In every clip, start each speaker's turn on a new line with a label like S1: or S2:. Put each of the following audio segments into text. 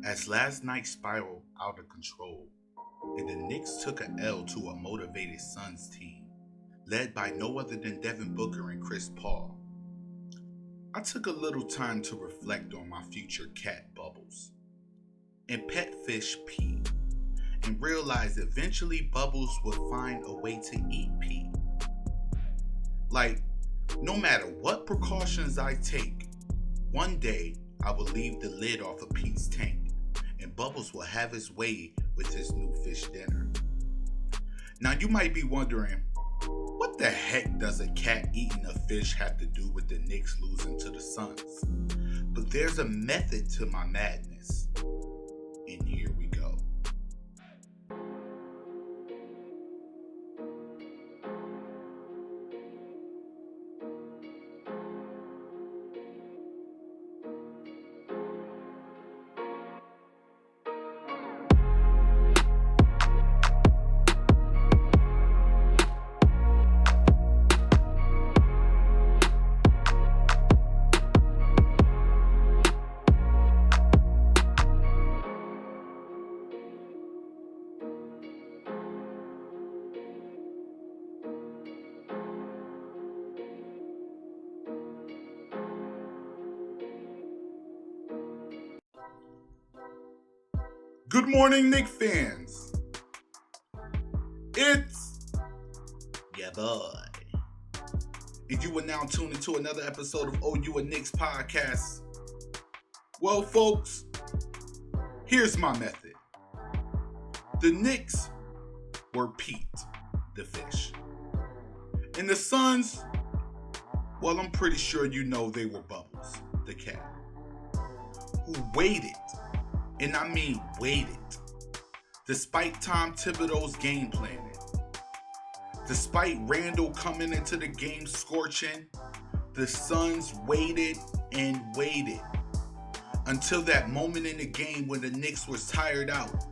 S1: as last night spiraled out of control, and the Knicks took an L to a motivated Suns team, led by no other than Devin Booker and Chris Paul. I took a little time to reflect on my future cat Bubbles and pet fish P, and realized eventually Bubbles would find a way to eat P. Like, no matter what precautions I take, one day I will leave the lid off of Pete's tank, and Bubbles will have his way with his new fish dinner. Now you might be wondering, what the heck does a cat eating a fish have to do with the Knicks losing to the Suns? But there's a method to my madness, and here we go. Good morning, Knicks fans. It's yeah, boy. And you are now tuned into another episode of OU and Knicks podcast. Well, folks, here's my method. The Knicks were Pete, the fish. And the Suns, well, I'm pretty sure you know they were Bubbles, the cat, who waited. And I mean waited. Despite Tom Thibodeau's game planning, despite Randall coming into the game scorching, the Suns waited and waited until that moment in the game when the Knicks was tired out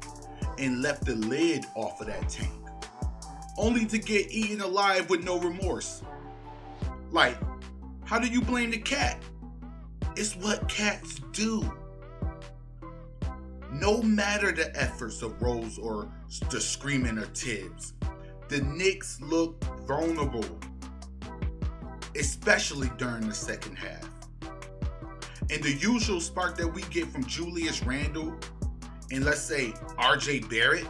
S1: and left the lid off of that tank, only to get eaten alive with no remorse. Like, how do you blame the cat? It's what cats do. No matter the efforts of Rose or the screaming of Tibbs, the Knicks looked vulnerable, especially during the second half. And the usual spark that we get from Julius Randle and let's say RJ Barrett,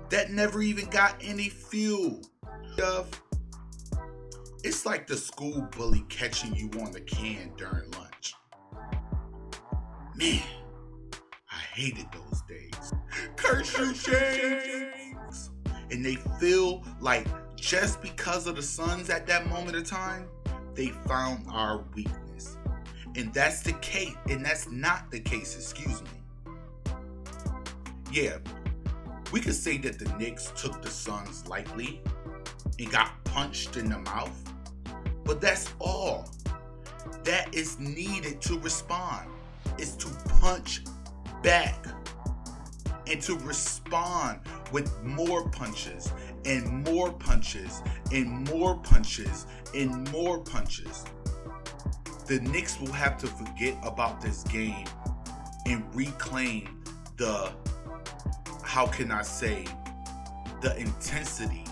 S1: that never even got any fuel. It's like the school bully catching you on the can during lunch. Man, I hated those days. Curse you, James! And they feel like just because of the Suns at that moment of time, they found our weakness. And that's the case, and that's not the case, excuse me. Yeah, we could say that the Knicks took the Suns lightly and got punched in the mouth, but that's all that is needed to respond, is to punch back and to respond with more punches and more punches and more punches and more punches. The Knicks will have to forget about this game and reclaim the, how can I say, the intensity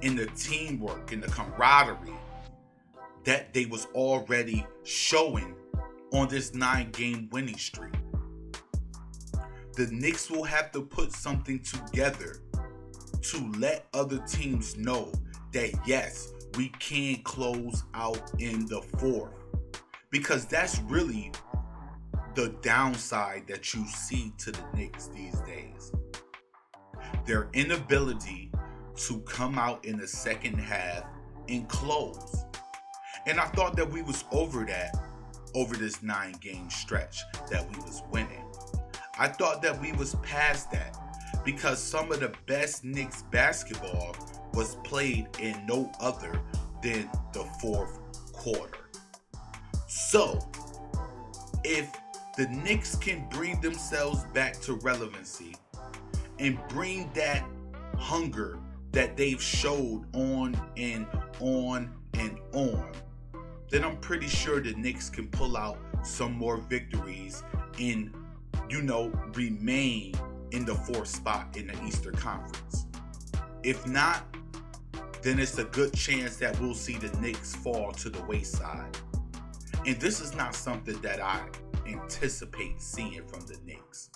S1: and the teamwork and the camaraderie that they was already showing on this 9-game winning streak. The Knicks will have to put something together to let other teams know that yes, we can close out in the fourth. Because that's really the downside that you see to the Knicks these days. Their inability to come out in the second half and close. And I thought that we was over that, over this 9-game stretch that we was winning. I thought that we was past that because some of the best Knicks basketball was played in no other than the fourth quarter. So, if the Knicks can bring themselves back to relevancy and bring that hunger that they've showed on and on and on, then I'm pretty sure the Knicks can pull out some more victories in remain in the 4th spot in the Eastern Conference. If not, then it's a good chance that we'll see the Knicks fall to the wayside. And this is not something that I anticipate seeing from the Knicks.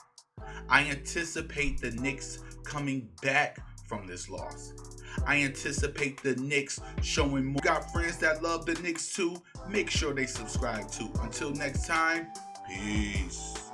S1: I anticipate the Knicks coming back from this loss. I anticipate the Knicks showing more. Got friends that love the Knicks too? Make sure they subscribe too. Until next time, peace.